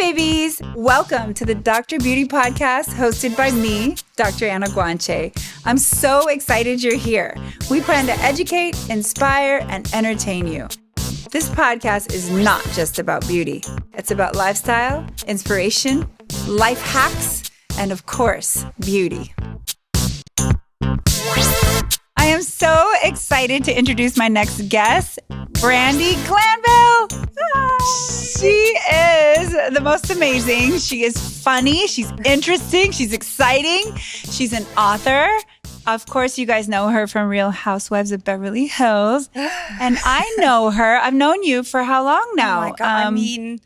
babies! Welcome to the Dr. Beauty Podcast hosted by me, Dr. Anna Guanche. I'm so excited you're here. We plan to educate, inspire, and entertain you. This podcast is not just about beauty. It's about lifestyle, inspiration, life hacks, and of course, beauty. I am so excited to introduce my next guest, Brandi Glanville. She is the most amazing. She is funny. She's interesting. She's exciting. She's an author. Of course, you guys know her from Real Housewives of Beverly Hills. And I know her. I've known you for how long now? Oh my God.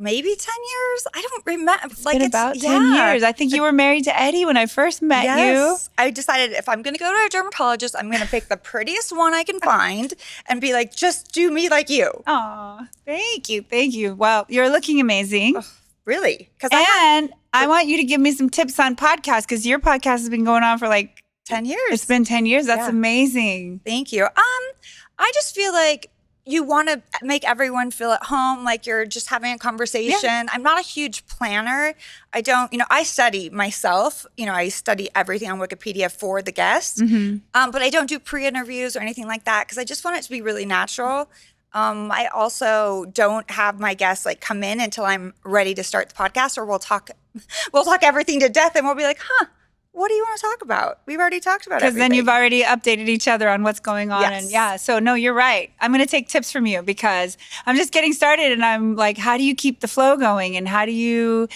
Maybe 10 years? I don't remember. It's about 10 years. I think you were married to Eddie when I first met you. I decided if I'm going to go to a dermatologist, I'm going to pick the prettiest one I can find and be like, just do me like you. Oh, thank you. Thank you. Well, you're looking amazing. Oh, really? I want you to give me some tips on podcasts because your podcast has been going on for like 10 years. It's been 10 years. That's amazing. Thank you. I just feel like you want to make everyone feel at home, like you're just having a conversation. Yeah. I'm not a huge planner. I study myself. I study everything on Wikipedia for the guests. Mm-hmm. But I don't do pre-interviews or anything like that because I just want it to be really natural. I also don't have my guests like come in until I'm ready to start the podcast, or we'll talk everything to death and we'll be like, what do you want to talk about? We've already talked about everything. Because then you've already updated each other on what's going on. Yes. And so no, you're right. I'm going to take tips from you because I'm just getting started and I'm like, how do you keep the flow going? And how do you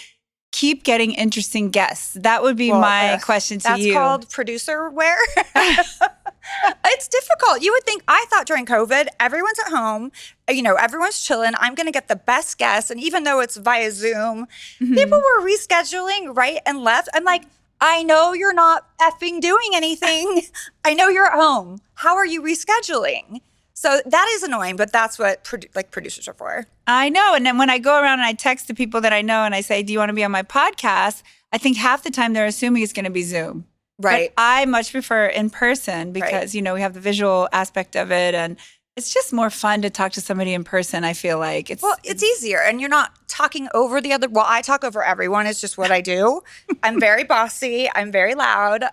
keep getting interesting guests? That would be my question to you. That's called producer wear. It's difficult. You would think, I thought during COVID, everyone's at home, everyone's chilling. I'm going to get the best guests. And even though it's via Zoom, people were rescheduling right and left. I'm like, I know you're not effing doing anything. I know you're at home. How are you rescheduling? So that is annoying, but that's what producers are for. I know. And then when I go around and I text the people that I know and I say, do you want to be on my podcast? I think half the time they're assuming it's going to be Zoom. Right. But I much prefer in person because, we have the visual aspect of it. And it's just more fun to talk to somebody in person, I feel like. It's easier. And you're not talking over the other. Well, I talk over everyone. It's just what I do. I'm very bossy. I'm very loud.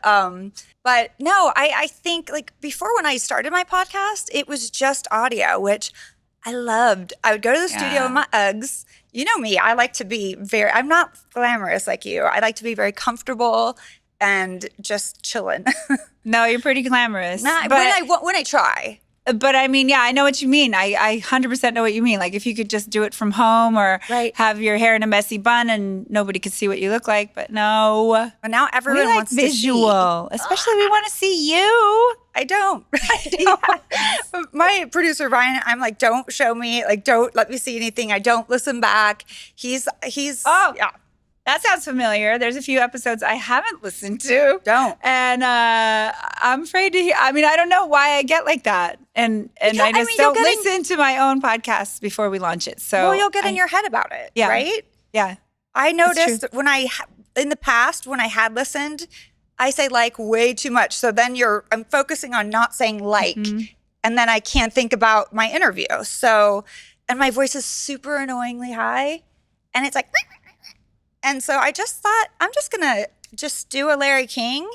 But no, I think like before when I started my podcast, it was just audio, which I loved. I would go to the studio in my Uggs. You know me. I like to be I'm not glamorous like you. I like to be very comfortable and just chilling. No, you're pretty glamorous. When I try. But I mean, I know what you mean. I 100% know what you mean. Like if you could just do it from home or have your hair in a messy bun and nobody could see what you look like. But no. But now everyone wants visual. To see. Especially we want to see you. I don't. My producer, Ryan, I'm like, don't show me. Like, don't let me see anything. I don't listen back. He's That sounds familiar. There's a few episodes I haven't listened to. Don't. And I'm afraid to hear. I mean, I don't know why I get like that. And I just don't listen to my own podcasts before we launch it. So you'll get in your head about it, right? Yeah. I noticed in the past, when I had listened, I say like way too much. So then I'm focusing on not saying like, and then I can't think about my interview. So, and my voice is super annoyingly high. And it's like... And so I just thought, I'm just going to just do a Larry King,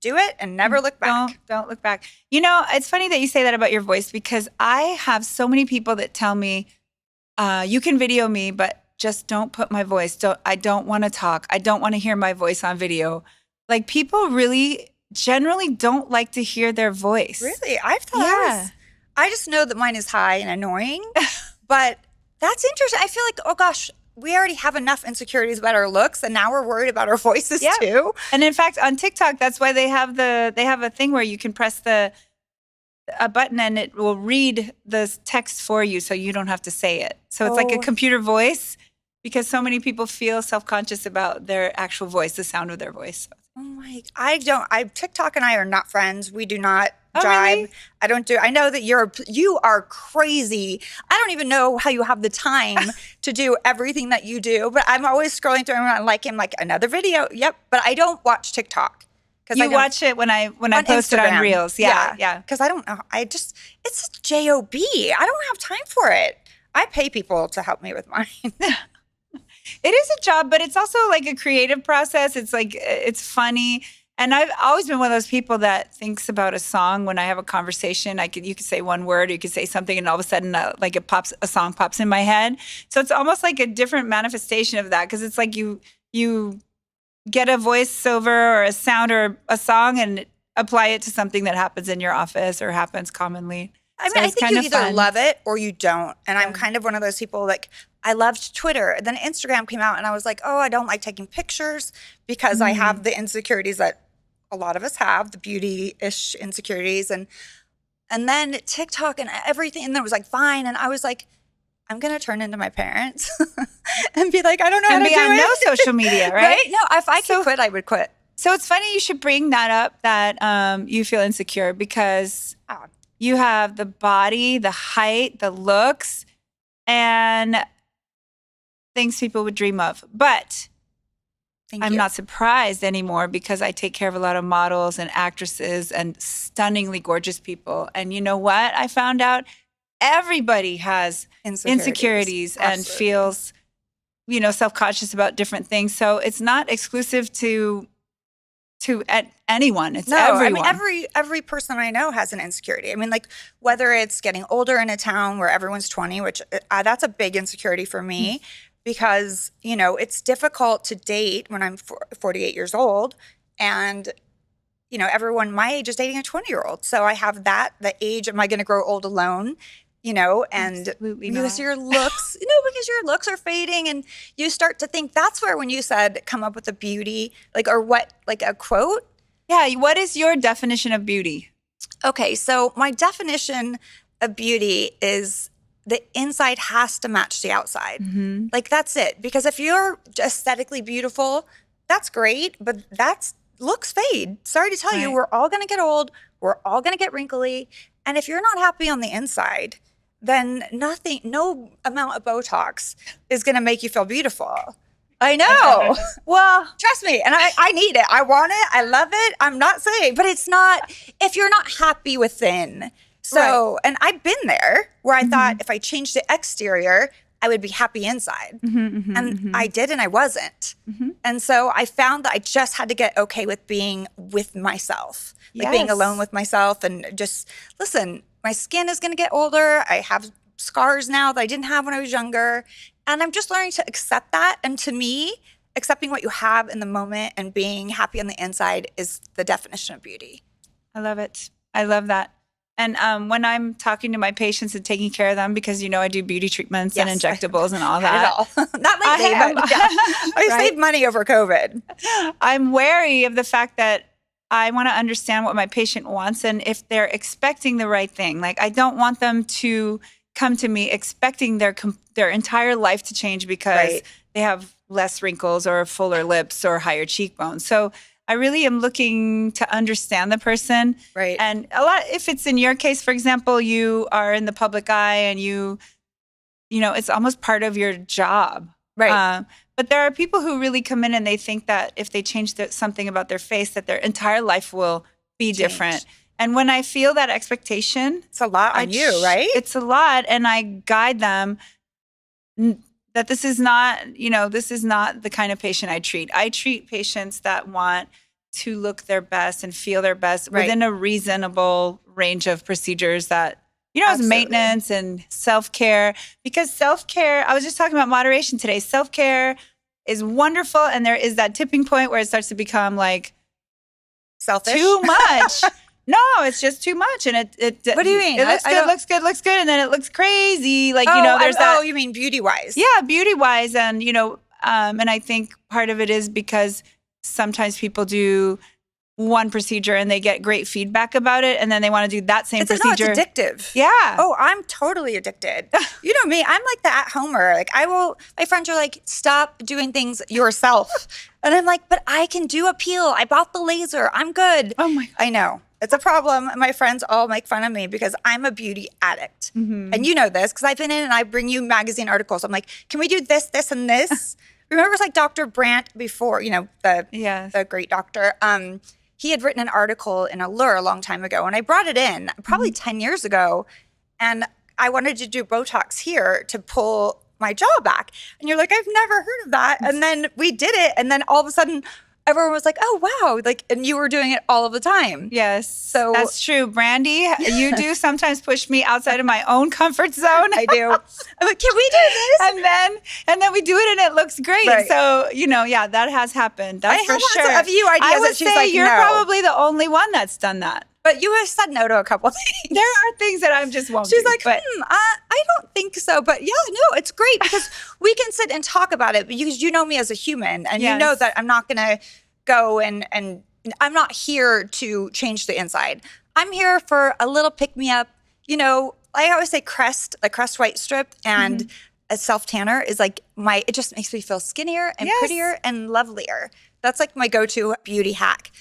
do it and never look back. Don't look back. It's funny that you say that about your voice because I have so many people that tell me, you can video me, but just don't put my voice. I don't want to talk. I don't want to hear my voice on video. Like people really generally don't like to hear their voice. Really? I've thought I just know that mine is high and annoying, but that's interesting. I feel like, oh gosh, we already have enough insecurities about our looks, and now we're worried about our voices too. And in fact, on TikTok, that's why they have a thing where you can press a button and it will read the text for you, so you don't have to say it. So it's like a computer voice because so many people feel self-conscious about their actual voice, the sound of their voice. Oh my! TikTok and I are not friends. We do not Oh, jive. really? I know that you are crazy. I don't even know how you have the time to do everything that you do, but I'm always scrolling through and I like him like another video. Yep. But I don't watch TikTok. You watch it when I post it on Reels. Yeah. Because I don't know. It's a job. I don't have time for it. I pay people to help me with mine. It is a job, but it's also like a creative process. It's like, it's funny. And I've always been one of those people that thinks about a song when I have a conversation. You could say one word, or you could say something, and all of a sudden, a song pops in my head. So it's almost like a different manifestation of that, because it's like you get a voiceover or a sound or a song and apply it to something that happens in your office or happens commonly. I mean, I think you either love it or you don't. And I'm kind of one of those people, like, I loved Twitter. Then Instagram came out and I was like, oh, I don't like taking pictures because I have the insecurities that a lot of us have, the beauty-ish insecurities. And then TikTok and everything. And then it was like, fine. And I was like, I'm going to turn into my parents and be like, I don't know how to do it. And be on no social media, right? Right? No, if I could quit, I would quit. So it's funny you should bring that up, that you feel insecure, because you have the body, the height, the looks, and things people would dream of. But I'm not surprised anymore, because I take care of a lot of models and actresses and stunningly gorgeous people. And you know what? I found out everybody has insecurities and feels, self-conscious about different things. So it's not exclusive to anyone. It's everyone. I mean, every person I know has an insecurity. I mean, like, whether it's getting older in a town where everyone's 20, which that's a big insecurity for me, because, it's difficult to date when I'm 48 years old, and, everyone my age is dating a 20-year-old. So I have the age, am I going to grow old alone? And Absolutely because not. your looks, because your looks are fading, and you start to think, that's where, when you said come up with a beauty, a quote. Yeah. What is your definition of beauty? Okay. So my definition of beauty is the inside has to match the outside. Mm-hmm. Like, that's it. Because if you're aesthetically beautiful, that's great, but looks fade. Sorry to tell you, we're all going to get old. We're all going to get wrinkly. And if you're not happy on the inside, then no amount of Botox is going to make you feel beautiful. I know. Well, trust me. And I need it. I want it. I love it. I'm not saying, but it's not, if you're not happy within. So, and I've been there where I thought if I changed the exterior, I would be happy inside. I did, and I wasn't. And so I found that I just had to get okay with being with myself, like being alone with myself, and just, listen, my skin is going to get older. I have scars now that I didn't have when I was younger. And I'm just learning to accept that. And to me, accepting what you have in the moment and being happy on the inside is the definition of beauty. I love it. I love that. And when I'm talking to my patients and taking care of them, because, I do beauty treatments and injectables and all that. Not lately, but I saved money over COVID. I'm wary of the fact that I want to understand what my patient wants and if they're expecting the right thing. Like, I don't want them to come to me expecting their entire life to change because they have less wrinkles or fuller lips or higher cheekbones. So I really am looking to understand the person. Right. And if it's in your case, for example, you are in the public eye and it's almost part of your job. Right. But there are people who really come in and they think that if they change something about their face, that their entire life will be different. And when I feel that expectation, it's a lot on you, right? It's a lot. And I guide them that this is not the kind of patient I treat. I treat patients that want to look their best and feel their best within a reasonable range of procedures that, as maintenance and self-care. Because self-care, I was just talking about moderation today. Self-care is wonderful. And there is that tipping point where it starts to become like selfish, too much. No, it's just too much. And it what do you mean? It looks good. And then it looks crazy. Like, there's that. Oh, you mean beauty-wise? Yeah, beauty-wise. And, and I think part of it is because sometimes people do one procedure and they get great feedback about it. And then they want to do that same procedure. No, it's addictive. Yeah. Oh, I'm totally addicted. You know me, I'm like the at-homer. Like, my friends are like, stop doing things yourself. And I'm like, but I can do a peel. I bought the laser. I'm good. Oh my God. I know. It's a problem. My friends all make fun of me because I'm a beauty addict. And you know this because I've been in and I bring you magazine articles. I'm like, can we do this, this, and this? Remember, it's like Dr. Brandt before, the great doctor. He had written an article in Allure a long time ago, and I brought it in probably 10 years ago. And I wanted to do Botox here to pull my jaw back. And you're like, I've never heard of that. And then we did it. And then all of a sudden, everyone was like, oh, wow. Like, and you were doing it all of the time. Yes. So that's true. Brandi, you do sometimes push me outside of my own comfort zone. I do. I'm like, can we do this? And then we do it and it looks great. Right. So, yeah, that has happened. That's for sure. I have a few ideas I would that she's say like, you're no. probably the only one that's done that. But you have said no to a couple things. There are things that I just won't She's do. like, I don't think so. But yeah, no, it's great because we can sit and talk about it because you know me as a human and you know that I'm not going to go and I'm not here to change the inside. I'm here for a little pick-me-up. I always say Crest, like Crest White Strip and a self-tanner is like it just makes me feel skinnier and prettier and lovelier. That's like my go-to beauty hack.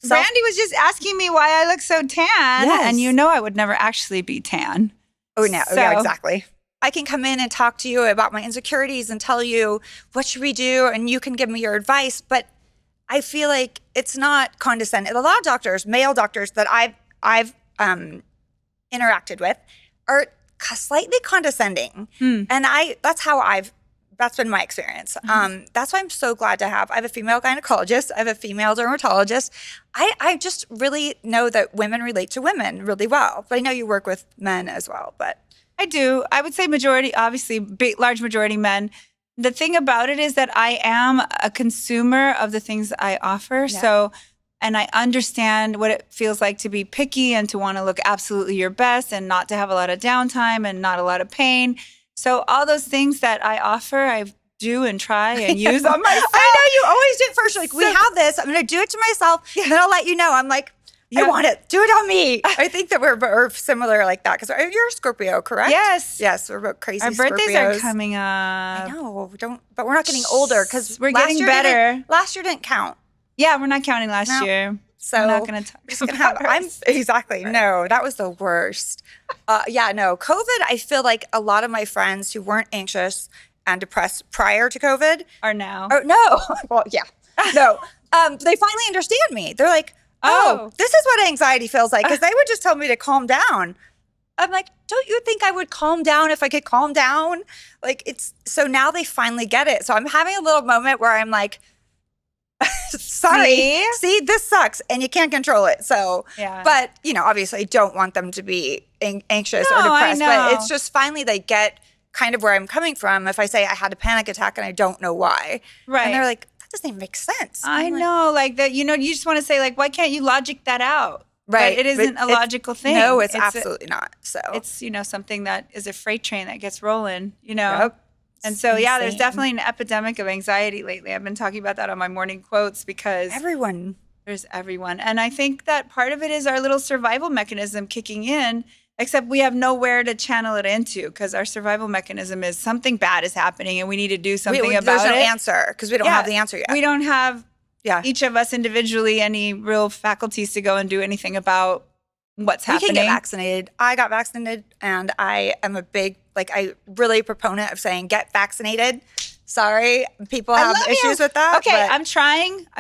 Brandi was just asking me why I look so tan, and I would never actually be tan. Oh, no. So, yeah, exactly. I can come in and talk to you about my insecurities and tell you what should we do, and you can give me your advice. But I feel like it's not condescending. A lot of doctors, male doctors that I've interacted with, are slightly condescending, and that's been my experience. That's why I'm so glad to have. I have a female gynecologist. I have a female dermatologist. I just really know that women relate to women really well. But I know you work with men as well. But I do. I would say majority, obviously, large majority men. The thing about it is that I am a consumer of the things I offer. Yeah. So, and I understand what it feels like to be picky and to want to look absolutely your best and not to have a lot of downtime and not a lot of pain. So all those things that I offer, I do and try and use on myself. I know you always do it first. You're like, we have this. I'm going to do it to myself. And then I'll let you know. I'm like, I want it. Do it on me. I think that we're similar like that. Because you're a Scorpio, correct? Yes. Yes. We're both crazy Scorpios. Our birthdays are coming up. I know. But we're not getting older because we're getting better. Last year didn't count. Yeah, we're not counting last year. So I'm not going to talk about exactly. No, that was the worst. COVID, I feel like a lot of my friends who weren't anxious and depressed prior to COVID are now. No. Well, yeah. No. They finally understand me. They're like, oh, this is what anxiety feels like. Because they would just tell me to calm down. I'm like, don't you think I would calm down if I could calm down? So now they finally get it. So I'm having a little moment where I'm like, sorry. See, this sucks and you can't control it. So, but obviously I don't want them to be anxious or depressed, but it's just finally they get kind of where I'm coming from. If I say I had a panic attack and I don't know why. Right. And they're like, that doesn't even make sense. I know. Like that, you just want to say like, why can't you logic that out? Right. But it isn't a logical thing. No, it's absolutely not. So it's, something that is a freight train that gets rolling, Yep. And so, there's definitely an epidemic of anxiety lately. I've been talking about that on my morning quotes because there's everyone. And I think that part of it is our little survival mechanism kicking in, except we have nowhere to channel it into because our survival mechanism is something bad is happening and we need to do something about it. There's no answer because we don't have the answer yet. We don't have, each of us individually, any real faculties to go and do anything about what's happening. We can get vaccinated. I got vaccinated and I am a big, really proponent of saying get vaccinated. Sorry, people have issues with that. Okay, I'm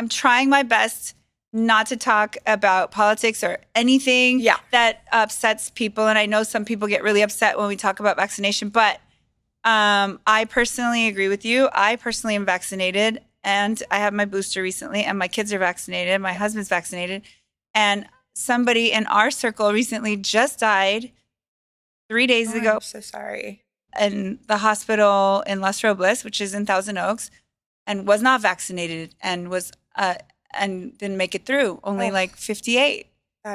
trying my best not to talk about politics or anything that upsets people. And I know some people get really upset when we talk about vaccination, but I personally agree with you. I personally am vaccinated and I have my booster recently and my kids are vaccinated. My husband's vaccinated. And somebody in our circle recently just died 3 days ago. I'm so sorry. In the hospital in RHOBH, which is in Thousand Oaks, and was not vaccinated and was and didn't make it through, only 58.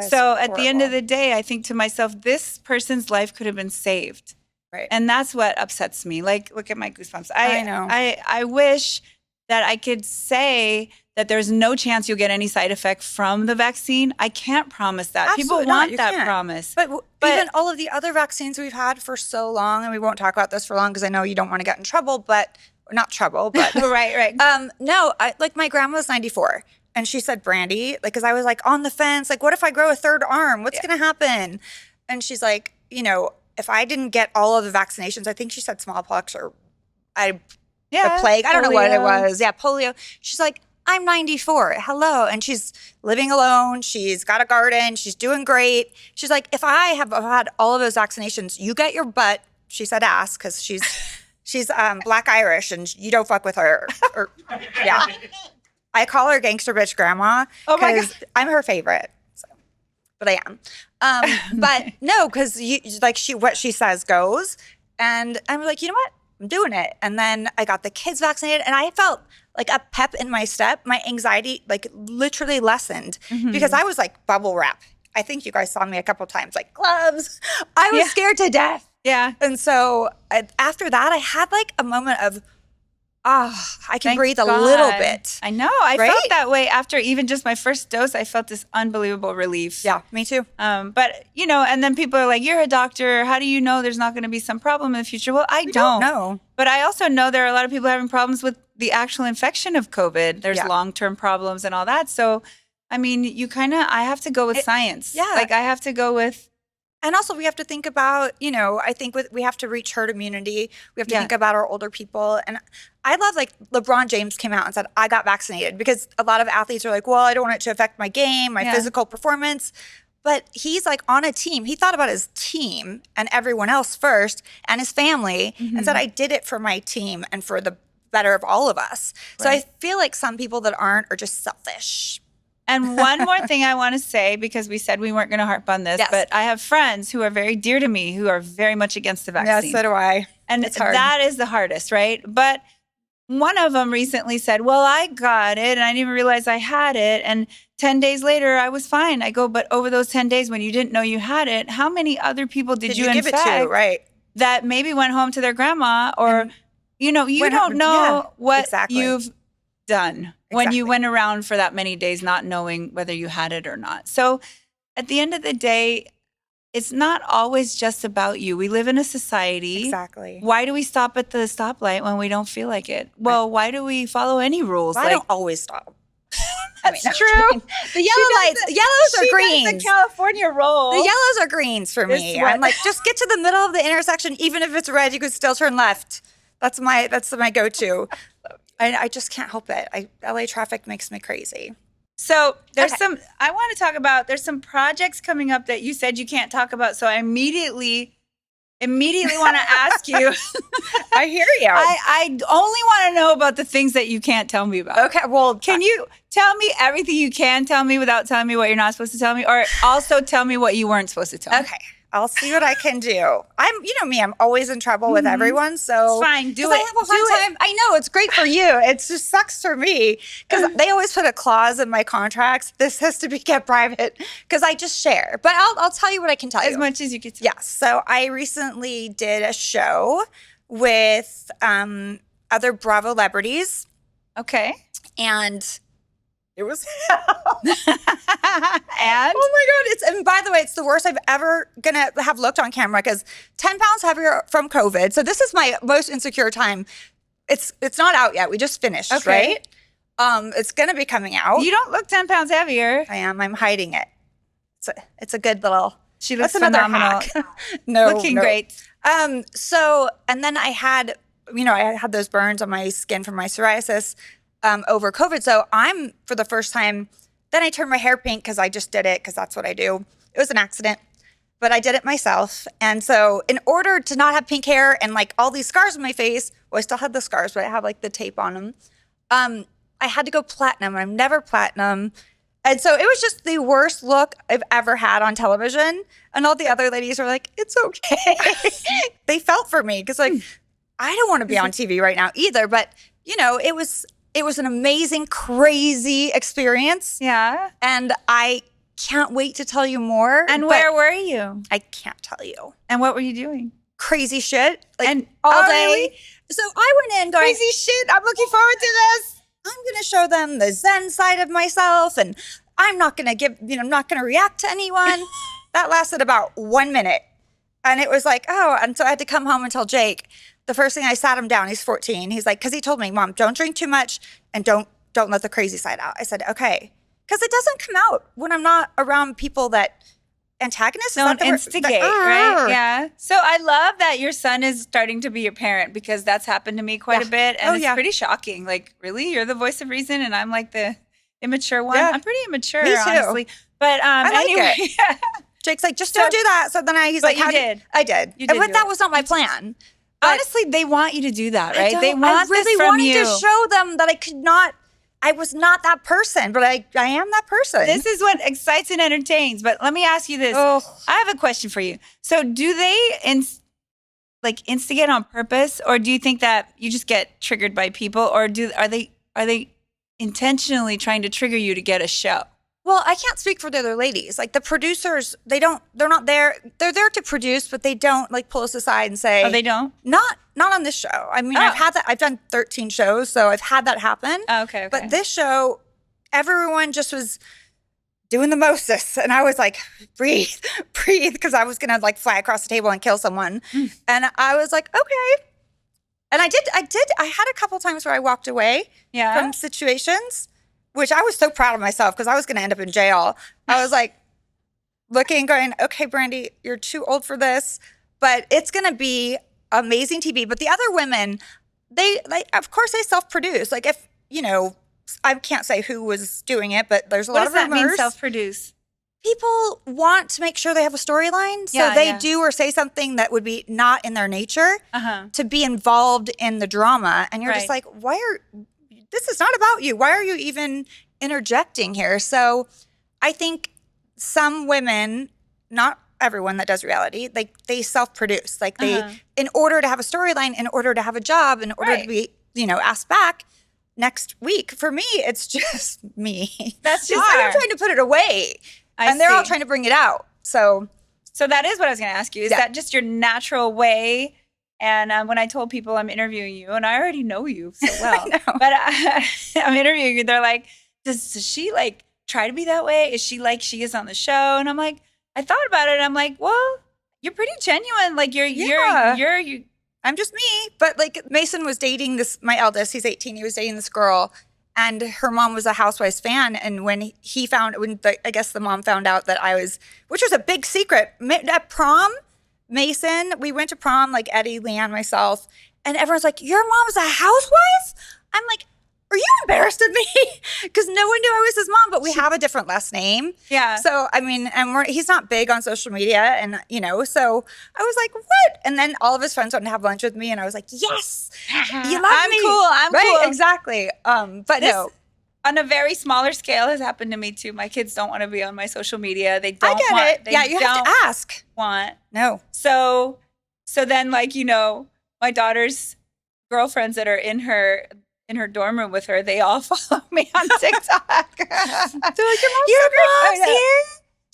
So at the end of the day, I think to myself, this person's life could have been saved. Right. And that's what upsets me. Look at my goosebumps. I know. I wish that I could say that there's no chance you'll get any side effect from the vaccine. I can't promise that. Absolutely People want that can't. Promise. But even all of the other vaccines we've had for so long, and we won't talk about this for long because I know you don't want to get in trouble, but not trouble, but right. No, my grandma was 94 and she said, Brandi, because I was on the fence, what if I grow a third arm? What's going to happen? And she's like, if I didn't get all of the vaccinations, I think she said smallpox or the plague. I don't know what it was. Yeah, polio. She's like, I'm 94. Hello. And she's living alone. She's got a garden. She's doing great. She's like, if I have had all of those vaccinations, you get your butt, she said ass, because she's She's Black Irish, and you don't fuck with her. Yeah. I call her gangster bitch grandma because I'm her favorite. So, but I am. But no, because what she says goes. And I'm like, you know what? I'm doing it. And then I got the kids vaccinated, and I felt like a pep in my step. My anxiety like literally lessened because I was like bubble wrap. I think you guys saw me a couple times, like gloves. I was scared to death. Yeah. And so after that, I had like a moment of, I can breathe a little bit. I know. I felt that way after even just my first dose. I felt this unbelievable relief. Yeah, me too. But, and then people are like, you're a doctor. How do you know there's not going to be some problem in the future? Well, I don't know. But I also know there are a lot of people having problems with the actual infection of COVID. There's long-term problems and all that. So, I mean, I have to go with science. Yeah. Like I have to go with. And also we have to think about, I think we have to reach herd immunity. We have to think about our older people. And I love like LeBron James came out and said, I got vaccinated, because a lot of athletes are like, well, I don't want it to affect my game, my physical performance. But he's like on a team. He thought about his team and everyone else first and his family and said, I did it for my team and for the better of all of us. Right. So I feel like some people that aren't are just selfish. And one more thing I want to say, because we said we weren't going to harp on this, but I have friends who are very dear to me who are very much against the vaccine. Yes, so do I. And that is the hardest, right? But one of them recently said, well, I got it and I didn't even realize I had it. And 10 days later, I was fine. I go, but over those 10 days when you didn't know you had it, how many other people did you give infect it to, right? That maybe went home to their grandma or, you don't know what you've done when you went around for that many days not knowing whether you had it or not. So at the end of the day, it's not always just about you. We live in a society. Exactly. Why do we stop at the stoplight when we don't feel like it? Well, why do we follow any rules? I don't always stop. That's true. The yellows are greens. The California roll. The yellows are greens for me. I'm like, just get to the middle of the intersection. Even if it's red, you could still turn left. That's my go-to. I just can't help it. LA traffic makes me crazy. So there's there's some projects coming up that you said you can't talk about. So I immediately want to ask you. I hear you. I only want to know about the things that you can't tell me about. Okay, well, can you tell me everything you can tell me without telling me what you're not supposed to tell me, or also tell me what you weren't supposed to tell me? Okay. I'll see what I can do. I'm always in trouble with everyone. So it's fine. Do it. I have a hard time. I know it's great for you. It just sucks for me because they always put a clause in my contracts. This has to be kept private because I just share. But I'll tell you what I can tell you. As much as you can tell. Yes. So I recently did a show with other Bravo celebrities. Okay. And it was and oh my God, and by the way, it's the worst I've ever gonna have looked on camera because 10 pounds heavier from COVID. So this is my most insecure time. It's not out yet. We just finished, right? It's gonna be coming out. You don't look 10 pounds heavier. I am. I'm hiding it. It's a good little. She looks phenomenal. Looking great. So and then I had those burns on my skin from my psoriasis. Over COVID. So I'm, for the first time, then I turned my hair pink because I just did it because that's what I do. It was an accident, but I did it myself. And so in order to not have pink hair and like all these scars on my face, well, I still had the scars, but I have like the tape on them. I had to go platinum, and I'm never platinum. And so it was just the worst look I've ever had on television. And all the other ladies were like, it's okay. They felt for me because like, I don't want to be on TV right now either. But, it was an amazing, crazy experience. Yeah. And I can't wait to tell you more. And where were you? I can't tell you. And what were you doing? Crazy shit. And all day. Really? So I went in going, crazy shit. I'm looking forward to this. I'm going to show them the Zen side of myself. And I'm not going to I'm not going to react to anyone. That lasted about 1 minute. And it was like, and so I had to come home and tell Jake. The first thing I sat him down, he's 14. He's like, because he told me, Mom, don't drink too much and don't let the crazy side out. I said, okay. Because it doesn't come out when I'm not around people that antagonists. Don't instigate, right? Yeah. So I love that your son is starting to be your parent because that's happened to me quite a bit. And it's pretty shocking. Like, really? You're the voice of reason and I'm like the immature one? Yeah. I'm pretty immature, me too. Honestly. But anyway. Jake's like, just don't do that. So then he's like, you did. I did. You did but that was not my plan. Honestly, they want you to do that, right? They want I really this from wanted you. to show them that I was not that person, but I am that person. This is what excites and entertains. But let me ask you this. Oh. I have a question for you. So do they instigate on purpose, or do you think that you just get triggered by people, or are they intentionally trying to trigger you to get a show? Well, I can't speak for the other ladies. Like the producers, they're not there. They're there to produce, but they don't like pull us aside and say, Oh, they don't? Not on this show. I mean, I've had that. I've done 13 shows, so I've had that happen. Oh, okay. But this show, everyone just was doing the Moses, and I was like, breathe, because I was gonna like fly across the table and kill someone. And I was like, okay. And I did. I had a couple times where I walked away from situations, which I was so proud of myself because I was going to end up in jail. I was like looking, going, okay, Brandi, you're too old for this, but it's going to be amazing TV. But the other women, of course, they self-produce. Like if, I can't say who was doing it, but there's a lot of rumors. What does that mean, self-produce? People want to make sure they have a storyline. So they do or say something that would be not in their nature to be involved in the drama. And you're just like, this is not about you. Why are you even interjecting here? So I think some women, not everyone that does reality, they self-produce. Like in order to have a storyline, in order to have a job, in order to be, asked back next week. For me, it's just me. That's just I'm trying to put it away. They're all trying to bring it out. So that is what I was going to ask you. Is that just your natural way? And when I told people I'm interviewing you, and I already know you so well, but I'm interviewing you, they're like, does she like try to be that way? Is she like she is on the show? And I'm like, I thought about it. And I'm like, well, you're pretty genuine. Like you're I'm just me. But like Mason was dating my eldest, he's 18. He was dating this girl, and her mom was a Housewives fan. And when I guess the mom found out that I was, which was a big secret at prom. Mason, we went to prom, like Eddie, Leanne, myself, and everyone's like, your mom's a housewife? I'm like, are you embarrassed of me? Because no one knew I was his mom, but we have a different last name. Yeah. So, I mean, and he's not big on social media, and, so I was like, what? And then all of his friends wanted to have lunch with me, and I was like, yes, you love me. I'm right? cool. Exactly. But no. On a very smaller scale has happened to me too. My kids don't want to be on my social media. They don't I get it. Yeah, you have to ask. No. So then my daughter's girlfriends that are in her dorm room with her, they all follow me on TikTok. They're like, your mom's here.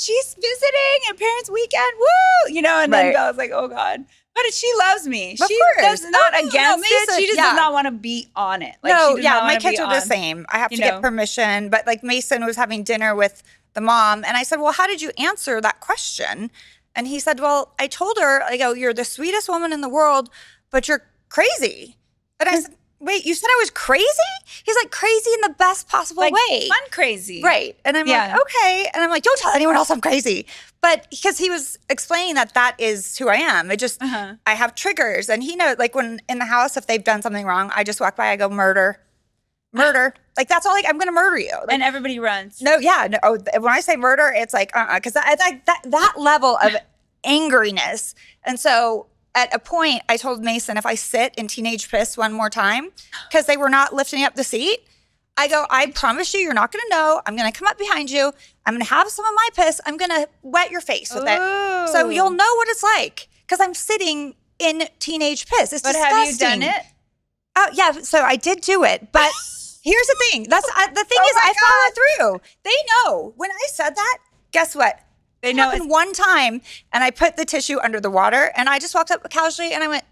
She's visiting at parents' weekend. Woo! And then I was like, oh God. But she loves me. She does not against it. She just does not want to be on it. Like, my kids are the same. I have to get permission. But like Mason was having dinner with the mom, and I said, well, how did you answer that question? And he said, well, I told her, I go, you're the sweetest woman in the world, but you're crazy. And I said, wait, you said I was crazy? He's like, crazy in the best possible way. Fun crazy. Right. And I'm like, okay. And I'm like, don't tell anyone else I'm crazy. But because he was explaining that is who I am. It just, I have triggers. And he knows, like when in the house, if they've done something wrong, I just walk by, I go, murder. Like, that's all, like, I'm going to murder you. Like, and everybody runs. No, yeah. No, when I say murder, it's like, because it's like that level of angeriness. And so at a point, I told Mason, if I sit in teenage piss one more time, because they were not lifting up the seat, I go, I promise you, you're not going to know. I'm going to come up behind you. I'm going to have some of my piss. I'm going to wet your face with it. So you'll know what it's like, because I'm sitting in teenage piss. It's disgusting. Have you done it? Oh, yeah. So I did do it. But here's the thing. The thing is, I follow through. They know. When I said that, guess what? It happened one time, and I put the tissue under the water, and I just walked up casually, and I went,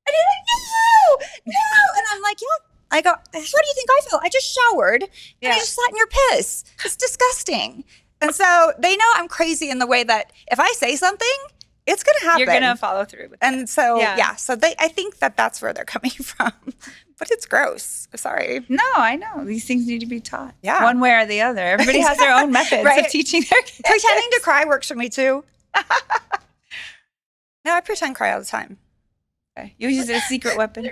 and he's like, no. And I'm like, yeah. I go, how do you think I feel? I just showered, and I just sat in your piss. It's disgusting. And so they know I'm crazy in the way that if I say something, it's going to happen. You're going to follow through with it. And so, so I think that's where they're coming from. But it's gross. Sorry. No, I know. These things need to be taught. Yeah. One way or the other. Everybody has their own methods of teaching their kids. Pretending to cry works for me too. No, I pretend cry all the time. Okay. You use it as a secret weapon.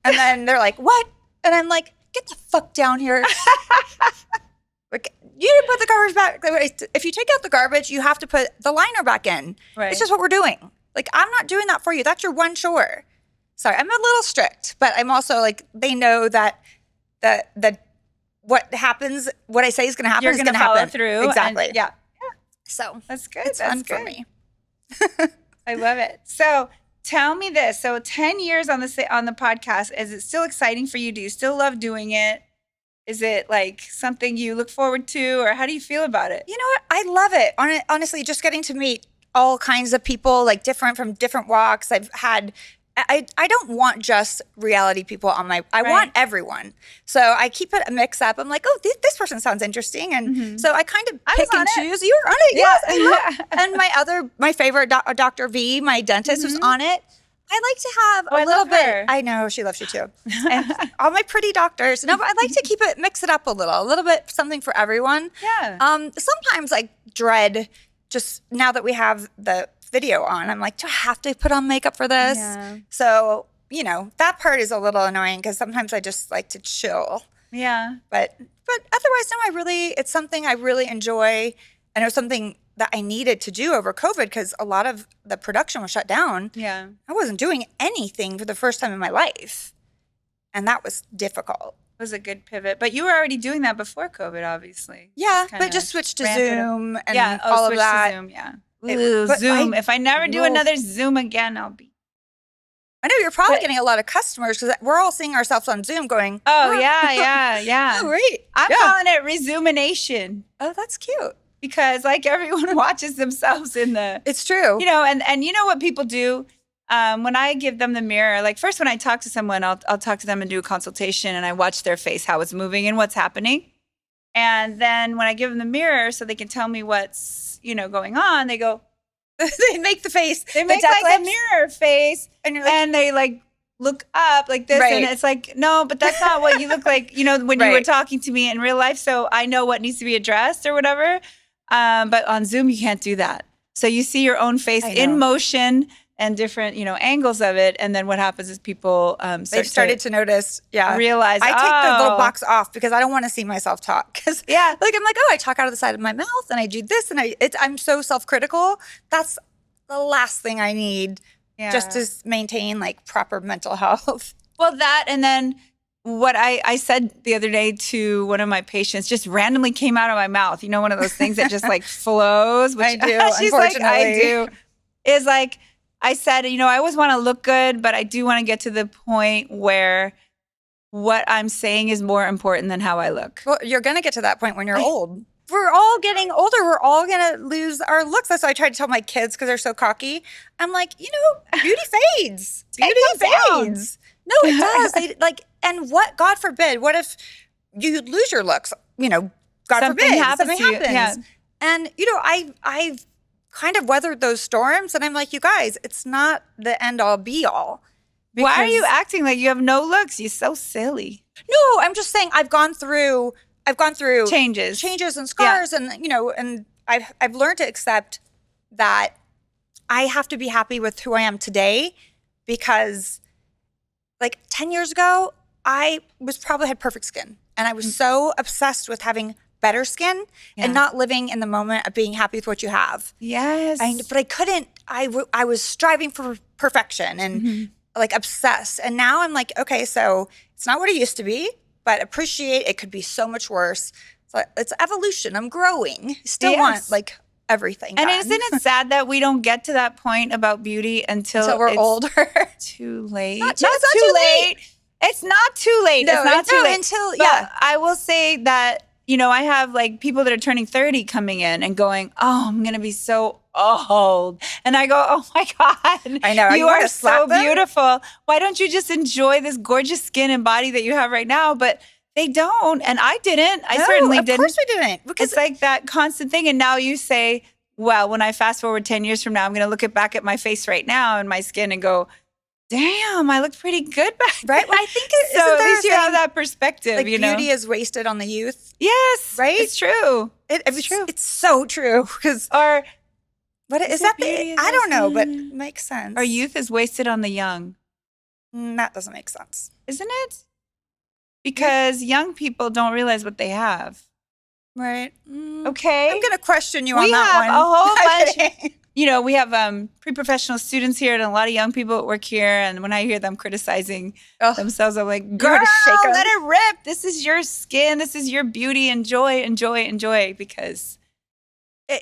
And then they're like, what? And I'm like, get the fuck down here. Like, you didn't put the garbage back. If you take out the garbage, you have to put the liner back in. Right. It's just what we're doing. Like, I'm not doing that for you. That's your one chore. sorry, I'm a little strict, but I'm also like, they know that what happens, what I say is going to happen You're is going going to to follow happen. through. Exactly. And, yeah. So That's good. it's That's fun good for me. I love it. So tell me this. So 10 years on the podcast, is it still exciting for you? Do you still love doing it? Is it like something you look forward to, or how do you feel about it? You know what? I love it. Honestly, just getting to meet all kinds of people, like from different walks. I don't want just reality people on I want everyone. So I keep it a mix up. I'm like, oh, this person sounds interesting. And so I kind of pick and choose. You were on it. Yes. And my favorite, Dr. V, my dentist, was on it. I like to have a little bit. Her. I know, she loves you too. And all my pretty doctors. No, but I like to mix it up a little bit, something for everyone. Yeah. Sometimes I dread just now that we have the video on, I'm like, do I have to put on makeup for this? Yeah. So, that part is a little annoying because sometimes I just like to chill. Yeah. But otherwise, no, it's something I really enjoy. And it was something that I needed to do over COVID because a lot of the production was shut down. Yeah. I wasn't doing anything for the first time in my life. And that was difficult. It was a good pivot. But you were already doing that before COVID, obviously. Yeah, but just switched to Zoom and all of switch that. to Zoom, yeah. Ooh, Zoom. If I never do another Zoom again, I'll be. I know you're probably getting a lot of customers because we're all seeing ourselves on Zoom going, oh, yeah. Oh, great. I'm calling it resumination. Oh, that's cute. Because like everyone watches themselves in the. It's true. And you know what people do? When I give them the mirror, like first when I talk to someone, I'll talk to them and do a consultation and I watch their face, how it's moving and what's happening. And then when I give them the mirror so they can tell me what's, going on, they go, they make the face. They make like a mirror face and you're like, and they like look up like this. Right. And it's like, no, but that's not what you look like, when you were talking to me in real life. So I know what needs to be addressed or whatever. But on Zoom, you can't do that. So you see your own face in motion and different, angles of it. And then what happens is people they've started to notice, realize, I take the little box off because I don't want to see myself talk. Because I'm like, oh, I talk out of the side of my mouth and I do this and I'm so self-critical. That's the last thing I need just to maintain like proper mental health. Well, that, and then what I said the other day to one of my patients just randomly came out of my mouth. One of those things that just like flows. Which I do, she's like, I do. Is like, I said, I always want to look good, but I do want to get to the point where what I'm saying is more important than how I look. Well, you're going to get to that point when you're old. We're all getting older. We're all going to lose our looks. That's why I try to tell my kids because they're so cocky. I'm like, beauty fades. Beauty fades. No, it does. And what, God forbid, what if you lose your looks? God forbid, something happens. Yeah. And, I've kind of weathered those storms. And I'm like, you guys, it's not the end all be all. Why are you acting like you have no looks? You're so silly. No, I'm just saying I've gone through changes and scars and, and I've learned to accept that I have to be happy with who I am today because like 10 years ago, I probably had perfect skin and I was so obsessed with having better skin and not living in the moment of being happy with what you have. Yes. But I couldn't, I was striving for perfection and like obsessed. And now I'm like, okay, so it's not what it used to be, but appreciate it could be so much worse. So it's evolution. I'm growing. Still want like everything done. And isn't it sad that we don't get to that point about beauty until we're older? Too late. It's not too late. It's not too late. No, it's not too late. Until, but I will say that, I have like people that are turning 30 coming in and going, oh, I'm going to be so old. And I go, oh my God. I know. You are so beautiful. Why don't you just enjoy this gorgeous skin and body that you have right now? But they don't. And I didn't. I certainly didn't. Of course we didn't. Because it's like that constant thing. And now you say, well, when I fast forward 10 years from now, I'm going to look back at my face right now and my skin and go, damn, I looked pretty good back then. Right? Well, I think so at least you have that perspective, like beauty is wasted on the youth. Yes. Right? It's true. It's true. It's so true. But is that I don't know, but it makes sense. Our youth is wasted on the young. That doesn't make sense. Isn't it? Because young people don't realize what they have. Right. Okay. I'm going to question you We on that have one. a whole I'm bunch. kidding. You know, we have pre-professional students here and a lot of young people that work here. And when I hear them criticizing themselves, I'm like, girl, wanna shake 'em. let it rip. This is your skin. This is your beauty. Enjoy, enjoy, enjoy. Because,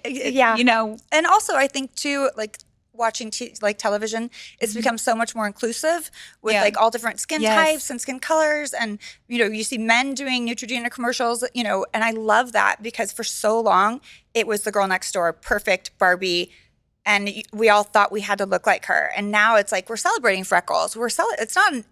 you know. And also, I think, too, like, watching television, it's become so much more inclusive with like all different skin types and skin colors. And, you know, you see men doing Neutrogena commercials, you know, and I love that because for so long, it was the girl next door, perfect Barbie. And we all thought we had to look like her. And now it's like we're celebrating freckles. It's not an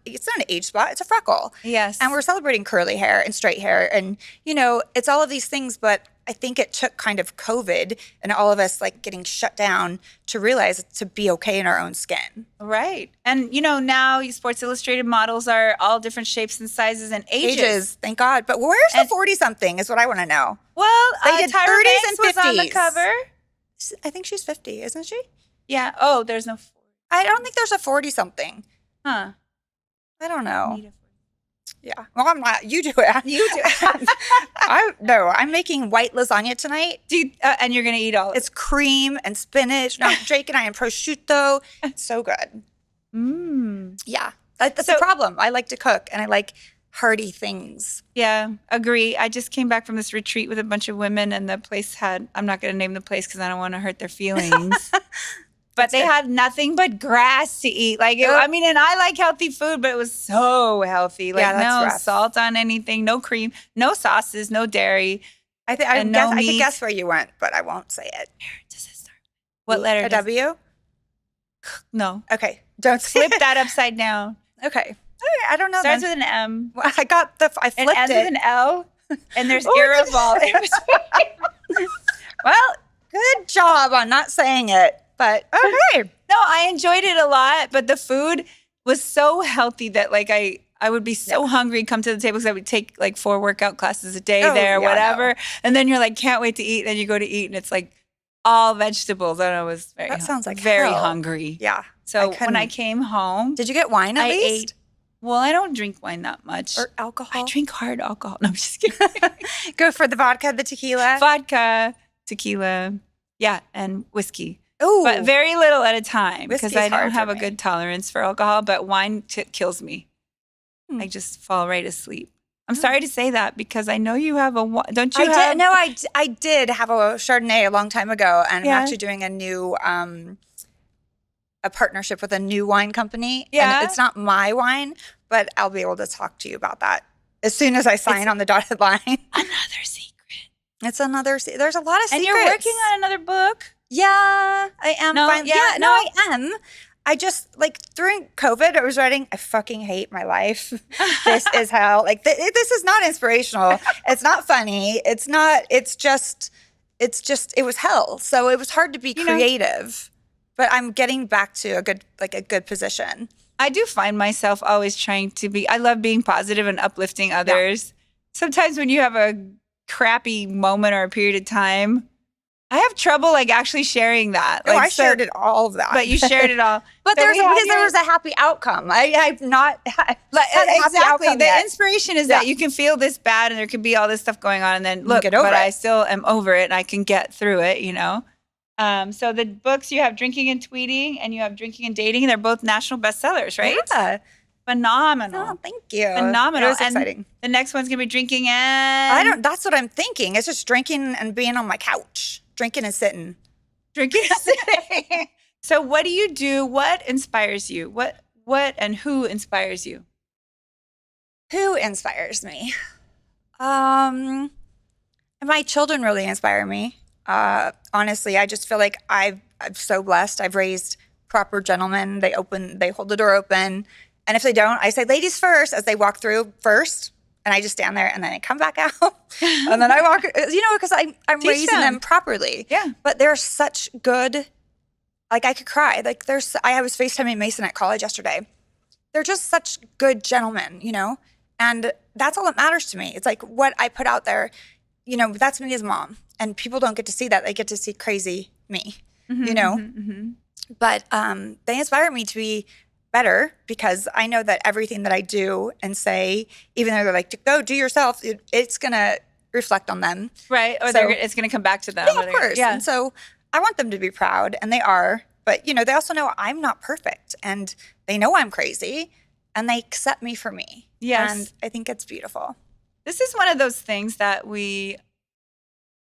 age spot. It's a freckle. Yes. And we're celebrating curly hair and straight hair. And, you know, it's all of these things. But I think it took kind of COVID and all of us like getting shut down to realize to be okay in our own skin. Right. And, you know, now Sports Illustrated models are all different shapes and sizes and ages. Thank God. But where's the 40-something is what I want to know. Well, they did Tyra 30s Banks and 50s. was on the cover. I think she's 50, isn't she? Yeah. Oh, there's no 40. I don't think there's a 40-something. Huh. I don't know. Yeah. Well, I'm not. You do it. You do it. I'm making white lasagna tonight. And you're going to eat all of it. It's cream and spinach. No, Jake and I and prosciutto. It's so good. Yeah. That's the problem. I like to cook and I like hearty things. Yeah, agree. I just came back from this retreat with a bunch of women and the place had, I'm not going to name the place because I don't want to hurt their feelings. But they had nothing but grass to eat. Like, I mean, and I like healthy food, but it was so healthy. Like, no salt on anything, no cream, no sauces, no dairy. I can guess where you went, but I won't say it. Where does it start? What letter? A W? No. Okay. Don't flip that upside down. Okay. I don't know. Starts with an M. Well, I flipped it. Ends with an L. And there's Irrival in between. Well, good job on not saying it. But okay. No, I enjoyed it a lot, but the food was so healthy that like I would be so hungry, come to the table because I would take like 4 workout classes a day whatever. And then you're like, can't wait to eat. Then you go to eat and it's like all vegetables. And I was sounds like very hell. Hungry. Yeah. So when I came home. Did you get wine at least? Well, I don't drink wine that much. Or alcohol? I drink hard alcohol. No, I'm just kidding. Go for the vodka, the tequila? Vodka, tequila, and whiskey. Ooh. But very little at a time because I don't have a me. good tolerance for alcohol, but wine kills me. I just fall right asleep. I'm sorry to say that because I know you have don't you have? No, I did have a Chardonnay a long time ago, and I'm actually doing a new a partnership with a new wine company. Yeah. And it's not my wine, but I'll be able to talk to you about that as soon as I sign on the dotted line. Another secret. It's another there's a lot of secrets. And you're working on another book? Yeah, I am. I am. I just, like, during COVID, I was writing, I fucking hate my life. This is hell. Like, this is not inspirational. It's not funny. It was hell. So it was hard to be creative. But I'm getting back to a good position. I do find myself always trying to I love being positive and uplifting others. Yeah. Sometimes when you have a crappy moment or a period of time, I have trouble like actually sharing that. Like, I shared it all of that. But you shared it all. But there was a happy outcome. I've not had exactly. The yet. inspiration is that you can feel this bad and there could be all this stuff going on and then look, but I still am over it and I can get through it, you know? So the books, you have Drinking and Tweeting and you have Drinking and Dating. They're both national bestsellers, right? Yeah. Phenomenal. Oh, thank you. Phenomenal. It was exciting. And the next one's going to be Drinking and... That's what I'm thinking. It's just drinking and being on my couch. Drinking and sitting. Drinking and sitting. So what do you do? What inspires you? What and who inspires you? Who inspires me? My children really inspire me. Honestly, I just feel like I'm so blessed. I've raised proper gentlemen. They hold the door open. And if they don't, I say ladies first as they walk through first. And I just stand there and then I come back out. And then I walk, because I'm raising them properly. Yeah. But they're such good, like I could cry. Like I was FaceTiming Mason at college yesterday. They're just such good gentlemen, and that's all that matters to me. It's like what I put out there, that's me as mom. And people don't get to see that. They get to see crazy me, But they inspire me to be better because I know that everything that I do and say, even though they're like, go do yourself, it's going to reflect on them. Right. Or it's going to come back to them. Yeah, of course. Yeah. And so I want them to be proud, and they are. But, they also know I'm not perfect, and they know I'm crazy, and they accept me for me. Yes. And I think it's beautiful. This is one of those things that we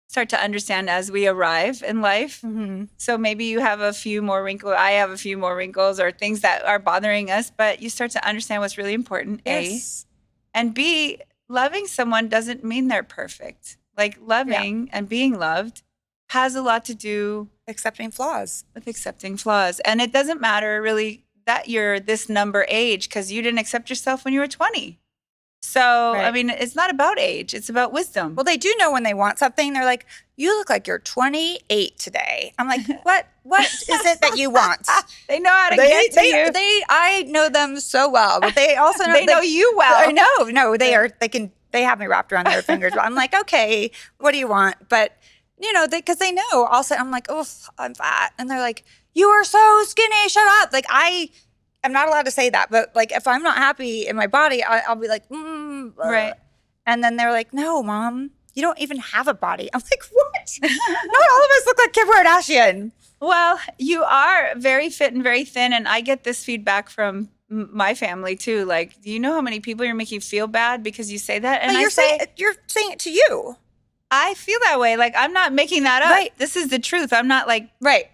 start to understand as we arrive in life. Mm-hmm. So maybe you have a few more wrinkles. I have a few more wrinkles or things that are bothering us, but you start to understand what's really important, Yes. A. And B, loving someone doesn't mean they're perfect. Like loving and being loved has a lot to do accepting flaws. With accepting flaws. And it doesn't matter really that you're this number age because you didn't accept yourself when you were 20. So, Right. I mean, it's not about age. It's about wisdom. Well, they do know when they want something. They're like, you look like you're 28 today. I'm like, what is it that you want? They know how to get to you. I know them so well, but they also know they know you well. No, they have me wrapped around their fingers. But I'm like, okay, what do you want? But because they know, all of a sudden I'm like, oh, I'm fat. And they're like, you are so skinny, shut up. Like I'm not allowed to say that, but like if I'm not happy in my body, I'll be like, right. And then they're like, no, Mom, you don't even have a body. I'm like, what? Not all of us look like Kim Kardashian. Well, you are very fit and very thin, and I get this feedback from my family too. Like, do you know how many people you're making feel bad because you say that? And but you're saying it to you. I feel that way. Like I'm not making that up. Right. This is the truth. I'm not like right.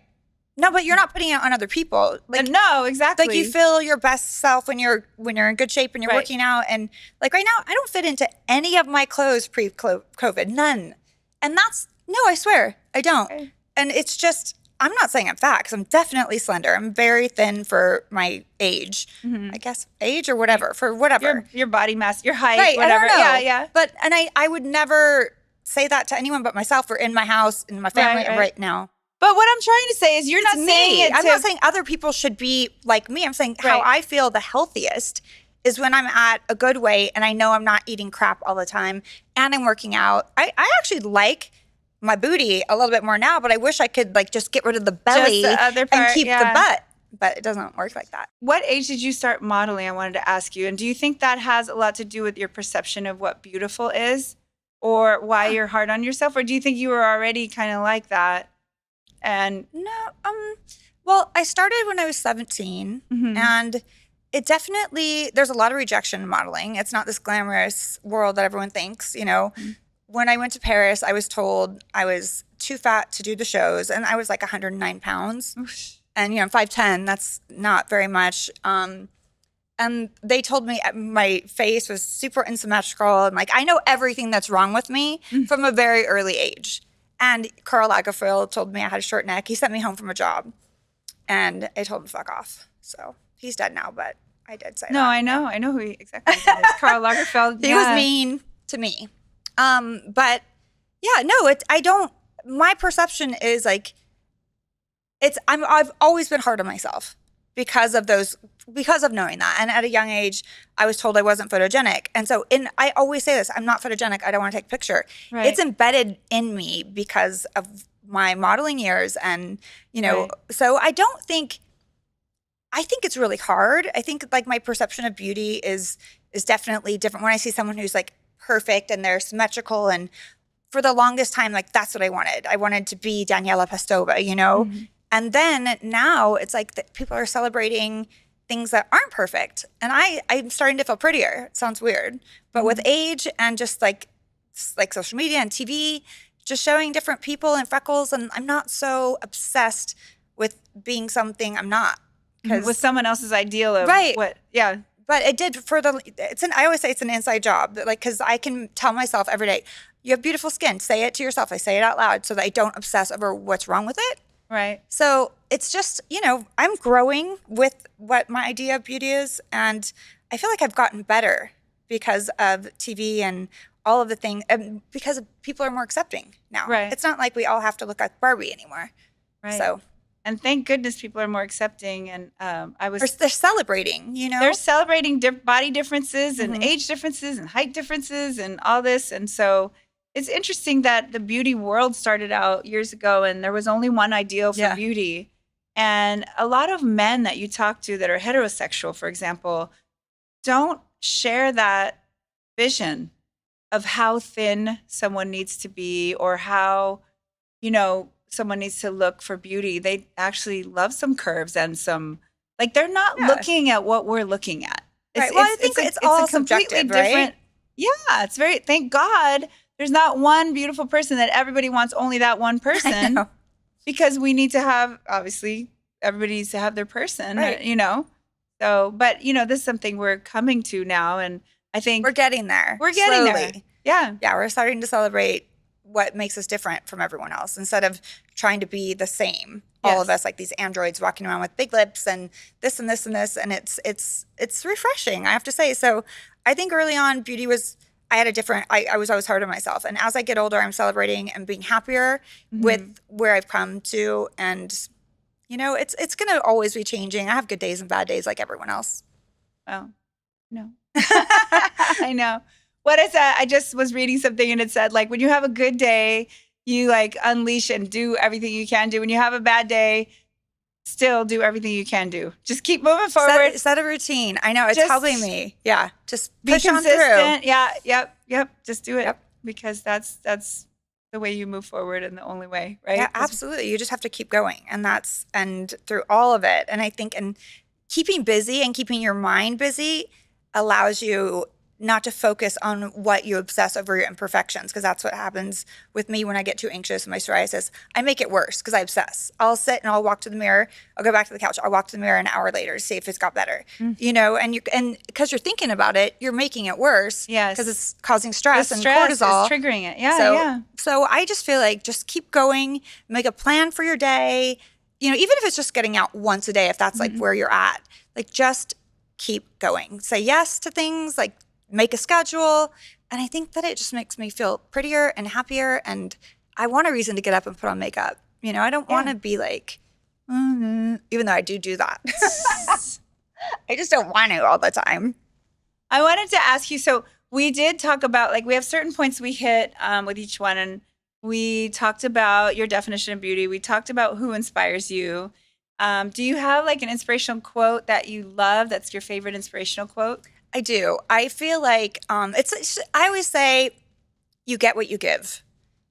No, but you're not putting it on other people. Like no, exactly. Like you feel your best self when you're in good shape and you're working out. And like right now, I don't fit into any of my clothes pre-COVID. None. And I swear, I don't. Okay. And it's just, I'm not saying I'm fat because I'm definitely slender. I'm very thin for my age. Mm-hmm. I guess age or whatever, for whatever. Your body mass, your height, whatever. I don't know. Yeah. But, and I would never say that to anyone but myself or in my house, in my family right now. But what I'm trying to say is you're not saying it I'm not saying other people should be like me. I'm saying how I feel the healthiest is when I'm at a good weight and I know I'm not eating crap all the time and I'm working out. I actually like my booty a little bit more now, but I wish I could like just get rid of the belly and keep the butt. But it doesn't work like that. What age did you start modeling? I wanted to ask you. And do you think that has a lot to do with your perception of what beautiful is or why you're hard on yourself? Or do you think you were already kind of like that? And no, well, I started when I was 17 and it definitely, there's a lot of rejection in modeling. It's not this glamorous world that everyone thinks, When I went to Paris, I was told I was too fat to do the shows and I was like 109 pounds. Oof. And, I'm 5'10", that's not very much. And they told me my face was super asymmetrical and like, I know everything that's wrong with me from a very early age. And Karl Lagerfeld told me I had a short neck. He sent me home from a job. And I told him to fuck off. So he's dead now, but I did say that. No, I know. I know who he exactly is. Karl Lagerfeld. He was mean to me. But yeah, no, my perception is like, I've always been hard on myself because of knowing that. And at a young age, I was told I wasn't photogenic. And so I always say this, I'm not photogenic. I don't want to take a picture. Right. It's embedded in me because of my modeling years. And, so I think it's really hard. I think like my perception of beauty is definitely different when I see someone who's like perfect and they're symmetrical. And for the longest time, like that's what I wanted. I wanted to be Daniela Pastova, Mm-hmm. And then now it's like people are celebrating things that aren't perfect. And I'm starting to feel prettier. It sounds weird. But with age and just like social media and TV, just showing different people and freckles. And I'm not so obsessed with being something I'm not. With someone else's ideal of what, yeah. But it did I always say it's an inside job. Like, because I can tell myself every day, you have beautiful skin. Say it to yourself. I say it out loud so that I don't obsess over what's wrong with it. Right. So it's just, I'm growing with what my idea of beauty is. And I feel like I've gotten better because of TV and all of the things, because people are more accepting now. Right. It's not like we all have to look like Barbie anymore. Right. So. And thank goodness people are more accepting. And they're celebrating, They're celebrating body differences and age differences and height differences and all this. And so it's interesting that the beauty world started out years ago and there was only one ideal for beauty. And a lot of men that you talk to that are heterosexual, for example, don't share that vision. of how thin someone needs to be or how, someone needs to look for beauty. They actually love some curves and some, like they're not looking at what we're looking at. Right. Well, I think it's all subjective, right? Yeah, it's very, thank God there's not one beautiful person that everybody wants only that one person because we need to have, obviously, everybody needs to have their person, right. So, but, this is something we're coming to now. And I think we're getting there. We're getting slowly. there. Yeah. Yeah. We're starting to celebrate what makes us different from everyone else instead of trying to be the same. Yes. All of us, like these androids walking around with big lips and this and this and this. And it's refreshing, I have to say. So I think early on beauty was, I was always hard on myself. And as I get older, I'm celebrating and being happier with where I've come to. And, it's going to always be changing. I have good days and bad days like everyone else. Oh, no. I know. What is that? I just was reading something and it said, like, when you have a good day, you like unleash and do everything you can do. When you have a bad day, still do everything you can do. Just keep moving forward. Set a routine. I know, it's helping me. Yeah. Just be push consistent. On through. Yeah. Yep. Just do it because that's the way you move forward and the only way, right? Yeah, absolutely. You just have to keep going. And through all of it. And I think keeping busy and keeping your mind busy allows you not to focus on what you obsess over your imperfections, because that's what happens with me when I get too anxious with my psoriasis. I make it worse because I obsess. I'll sit and I'll walk to the mirror. I'll go back to the couch. I'll walk to the mirror an hour later to see if it's got better. And because you're thinking about it, you're making it worse. Yes, because it's causing stress and cortisol is triggering it. Yeah. So I just feel like just keep going, make a plan for your day. Even if it's just getting out once a day, if that's like where you're at, like just keep going. Say yes to things, like make a schedule. And I think that it just makes me feel prettier and happier. And I want a reason to get up and put on makeup. I don't want to be like, even though I do that. I just don't want to all the time. I wanted to ask you, so we did talk about, like, we have certain points we hit with each one. And we talked about your definition of beauty. We talked about who inspires you. Do you have like an inspirational quote that you love? That's your favorite inspirational quote? I do. I feel like I always say you get what you give.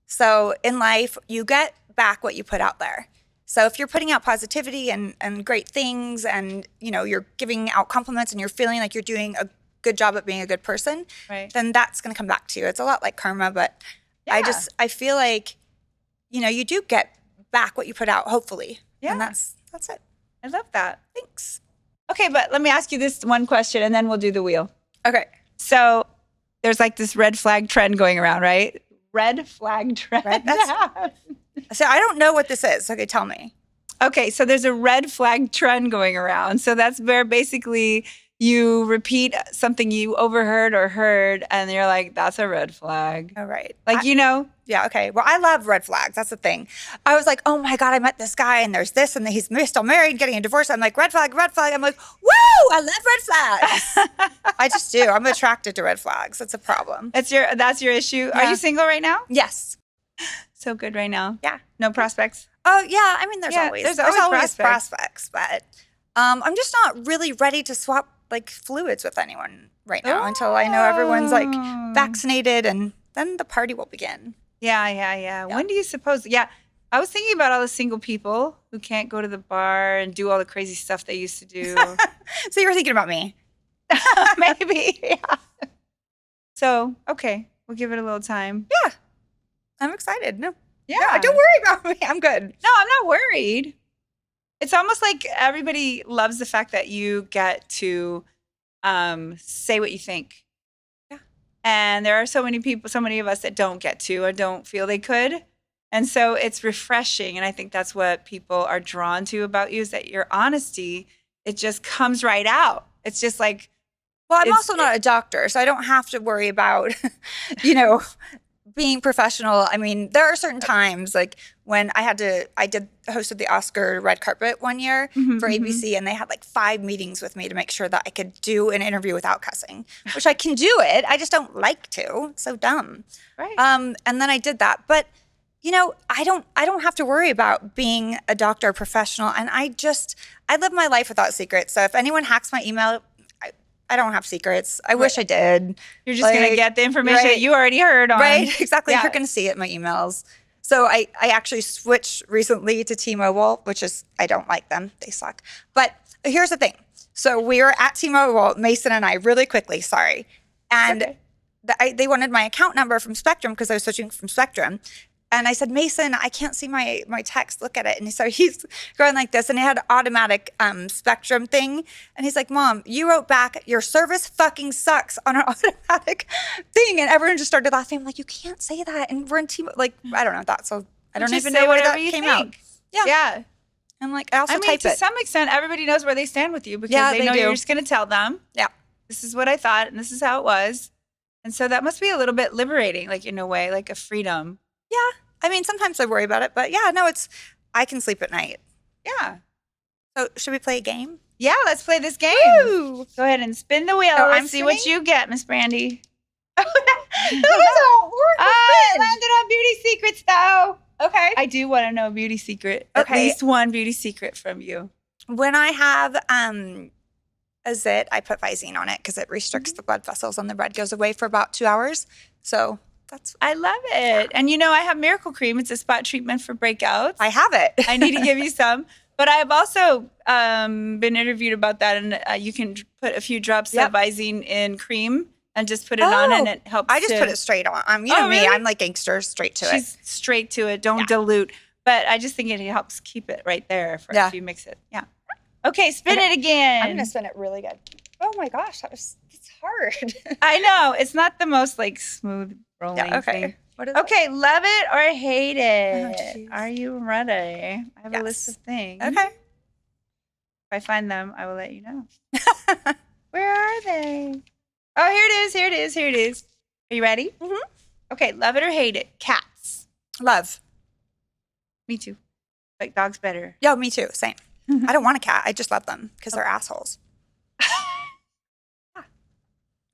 So in life, you get back what you put out there. So if you're putting out positivity and great things and, you're giving out compliments and you're feeling like you're doing a good job at being a good person, then that's going to come back to you. It's a lot like karma, but I feel like, you do get back what you put out, hopefully. Yeah. And that's it. I love that. Thanks. Okay, but let me ask you this one question and then we'll do the wheel. Okay. So there's like this red flag trend going around, right? Red flag trend. So I don't know what this is. Okay, tell me. Okay, so there's a red flag trend going around. So that's where basically you repeat something you overheard or heard and you're like, that's a red flag. All right. Like, Yeah, okay. Well, I love red flags. That's the thing. I was like, oh my God, I met this guy and there's this and he's still married, getting a divorce. I'm like, red flag, red flag. I'm like, woo, I love red flags. I just do. I'm attracted to red flags. That's a problem. That's your issue. Yeah. Are you single right now? Yes. So good right now. Yeah. No prospects? Oh, yeah. I mean, there's always prospects, but I'm just not really ready to swap like fluids with anyone right now until I know everyone's like vaccinated and then the party will begin. Yeah. When do you suppose? Yeah. I was thinking about all the single people who can't go to the bar and do all the crazy stuff they used to do. So you were thinking about me? Maybe. Yeah. So, okay. We'll give it a little time. Yeah. I'm excited. No, don't worry about me. I'm good. No, I'm not worried. It's almost like everybody loves the fact that you get to say what you think. Yeah. And there are so many of us that don't get to or don't feel they could. And so it's refreshing. And I think that's what people are drawn to about you is that your honesty, it just comes right out. It's just like. Well, I'm also not a doctor, so I don't have to worry about, being professional. I mean, there are certain times like when hosted the Oscar red carpet one year for ABC and they had like 5 meetings with me to make sure that I could do an interview without cussing, which I can do it. I just don't like to. It's so dumb. Right. And then I did that. But, I don't have to worry about being a doctor or professional. And I live my life without secrets. So if anyone hacks my email, I don't have secrets. I wish I did. You're just going to get the information that you already heard on. Right, exactly. You're going to see it in my emails. So I actually switched recently to T-Mobile, which is, I don't like them. They suck. But here's the thing. So we were at T-Mobile, Mason and I, really quickly, sorry. And they wanted my account number from Spectrum because I was switching from Spectrum. And I said, Mason, I can't see my text. Look at it. And so he's going like this. And he had an automatic Spectrum thing. And he's like, Mom, you wrote back, your service fucking sucks on an automatic thing. And everyone just started laughing. I'm like, you can't say that. And we're in team. Like, I don't know that. So I don't even know where that came out. Yeah. I'm like, I mean, to some extent, everybody knows where they stand with you because they know you're just going to tell them. Yeah. This is what I thought. And this is how it was. And so that must be a little bit liberating, like in a way, like a freedom. Yeah. I mean, sometimes I worry about it, but yeah, no, I can sleep at night. Yeah. So should we play a game? Yeah, let's play this game. Woo! Go ahead and spin the wheel. Let's see what you get, Miss Brandi. That was a horrible spin. Landed on beauty secrets, though. Okay. I do want to know a beauty secret. Okay. At least one beauty secret from you. When I have a zit, I put Visine on it because it restricts the blood vessels and the red goes away for about 2 hours. So I love it. And I have Miracle Cream. It's a spot treatment for breakouts. I have it. I need to give you some. But I've also been interviewed about that. And you can put a few drops of Visine in cream and just put it on and it helps. I just put it straight on. You know me. Really? I'm like gangster, straight to it. She's straight to it. Don't dilute. But I just think it helps keep it right there if you mix it. Yeah. Okay, spin it again. I'm going to spin it really good. Oh my gosh, it's hard. I know. It's not the most like smooth rolling thing. What is it? Love it or hate it? Oh, are you ready? I have a list of things. Okay. If I find them, I will let you know. Where are they? Oh, here it is. Are you ready? Mm-hmm. Okay, love it or hate it? Cats. Love. Me too. Like dogs better. Yeah, me too. Same. I don't want a cat. I just love them because they're assholes.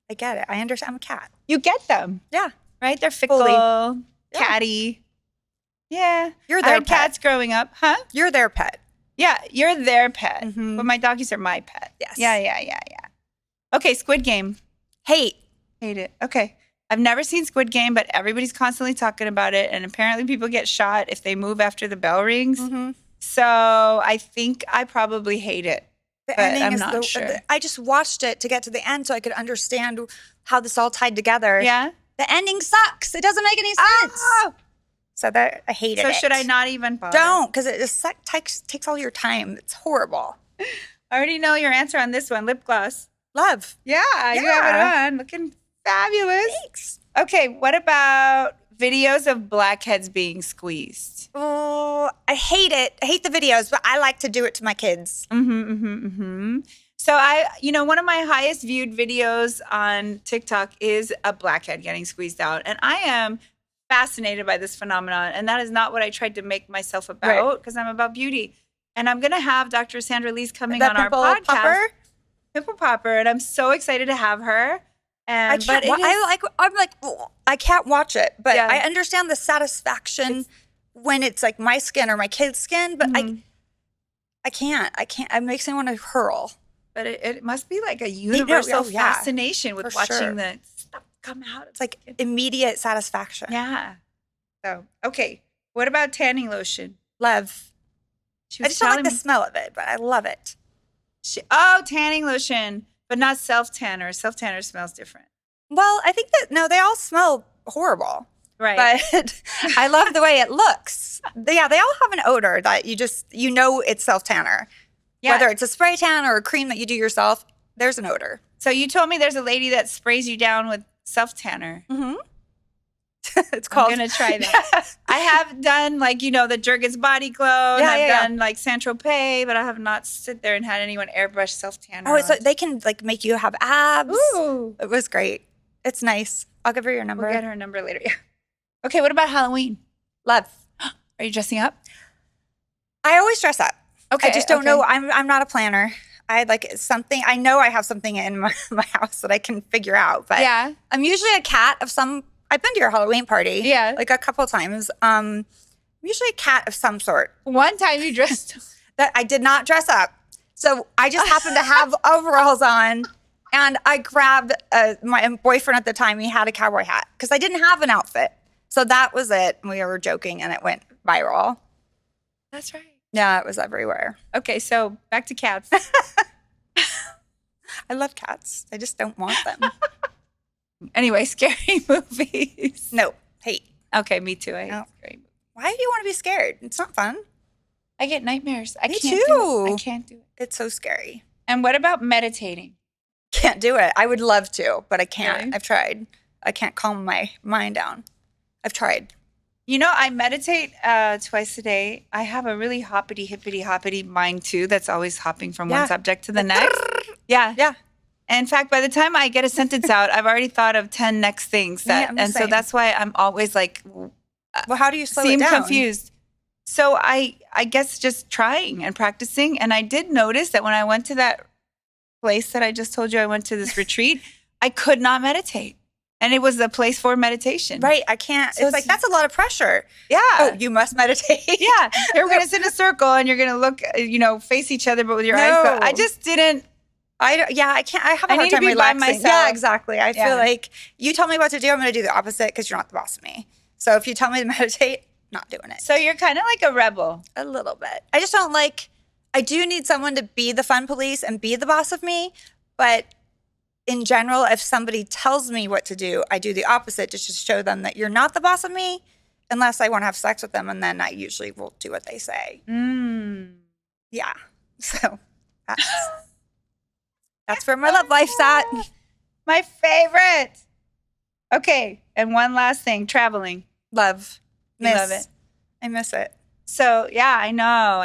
I get it. I understand. I'm a cat. You get them. Yeah. Right? They're fickle, catty. Yeah. You're their pet. Cats growing up. Huh? You're their pet. Yeah, you're their pet. Mm-hmm. But my doggies are my pet. Yes. Yeah. Okay, Squid Game. Hate it. Okay. I've never seen Squid Game, but everybody's constantly talking about it. And apparently people get shot if they move after the bell rings. Mm-hmm. So I think I probably hate it. The ending I'm not sure. I just watched it to get to the end so I could understand how this all tied together. Yeah. The ending sucks. It doesn't make any sense. Oh! So I hated it. So should I not even bother? Don't, because it just takes all your time. It's horrible. I already know your answer on this one. Lip gloss. Love. Yeah, you have it on. Looking fabulous. Thanks. Okay, what about videos of blackheads being squeezed? Oh, I hate it. I hate the videos, but I like to do it to my kids. So one of my highest viewed videos on TikTok is a blackhead getting squeezed out. And I am fascinated by this phenomenon. And that is not what I tried to make myself about because I'm about beauty. And I'm going to have Dr. Sandra Lee's coming on our podcast. Pimple Popper. And I'm so excited to have her. And I can't watch it, but I understand the satisfaction when it's like my skin or my kid's skin, but I can't. It makes me want to hurl. But it must be like a universal fascination with watching the stuff come out. It's like immediate satisfaction. Yeah. So, okay. What about tanning lotion? Love. I just don't like the smell of it, but I love it. Tanning lotion, but not self-tanner. Self-tanner smells different. Well, I think they all smell horrible. Right. But I love the way it looks. They all have an odor that you know it's self-tanner. Yeah. Whether it's a spray tan or a cream that you do yourself, there's an odor. So you told me there's a lady that sprays you down with self-tanner. Mm-hmm. It's called. I'm going to try that. I have done the Jergens body glow. And I've done like Saint Tropez, but I have not sit there and had anyone airbrush self-tanner. Oh, so they can make you have abs. Ooh. It was great. It's nice. I'll give her your number. We'll get her number later. Yeah. Okay, what about Halloween? Love. Are you dressing up? I always dress up. Okay. I just don't know. I'm not a planner. I something. I know I have something in my house that I can figure out. But I'm usually a cat of some. I've been to your Halloween party. Yeah. Like a couple of times. I'm usually a cat of some sort. One time you dressed. That I did not dress up. So I just happened to have overalls on And I grabbed my boyfriend at the time. He had a cowboy hat because I didn't have an outfit. So that was it. We were joking and it went viral. That's right. Yeah, it was everywhere. Okay, so back to cats. I love cats. I just don't want them. Anyway, scary movies. No, hate. Okay, me too. I hate No. scary movies. Why do you want to be scared? It's not fun. I get nightmares. I Me can't too. do it. I can't do it. It's so scary. And what about meditating? Can't do it. I would love to, but I can't. Really? I've tried. I can't calm my mind down. I've tried. You know, I meditate twice a day. I have a really hoppity mind too that's always hopping from one subject to the next. Yeah. Yeah. And in fact, by the time I get a sentence out, I've already thought of 10 next things. And so that's why I'm always like, Well, how do you slow it seem down? confused. So I guess just trying and practicing. And I did notice that when I went to that place that I just told you I went to this retreat, I could not meditate. And it was a place for meditation. Right. I can't. So it's like, that's a lot of pressure. Yeah. Oh, you must meditate. Yeah. You're going to sit in a circle and you're going to look, face each other, but with your eyes closed. I just didn't. I can't. I have a I hard need to time be by relaxing. myself. Yeah, exactly. I Yeah. feel like you tell me what to do, I'm going to do the opposite because you're not the boss of me. So if you tell me to meditate, not doing it. So you're kind of like a rebel. A little bit. I just don't like, I do need someone to be the fun police and be the boss of me. But in general, if somebody tells me what to do, I do the opposite just to show them that you're not the boss of me unless I want to have sex with them. And then I usually will do what they say. Yeah. So that's where my love life's at. My favorite. Okay. And one last thing, traveling. Love. You love it. I miss it. So yeah, I know.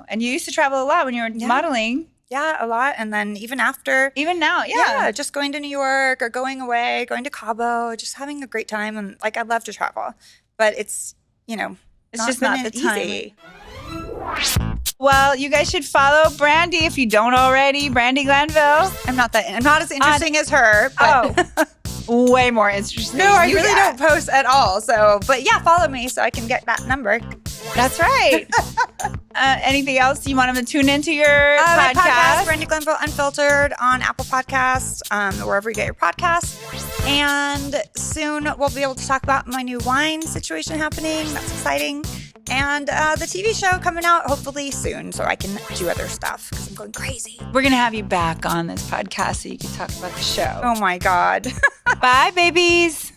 And you used to travel a lot when you were modeling. Yeah, a lot. And then even after. Even now, yeah. Just going to New York or going away, going to Cabo, just having a great time. And like, I love to travel. But it's, It's just not the time. easy. Well, you guys should follow Brandi if you don't already. Brandi Glanville. I'm not as interesting as her. But Way more interesting. no, I really don't post at all. So, but yeah, follow me so I can get that number. That's right. Anything else you want them to tune into your My podcast? Brandi Glanville Unfiltered on Apple Podcasts, wherever you get your podcasts. And soon we'll be able to talk about my new wine situation happening. That's exciting. And the TV show coming out hopefully soon so I can do other stuff because I'm going crazy. We're going to have you back on this podcast so you can talk about the show. Oh my God. Bye, babies.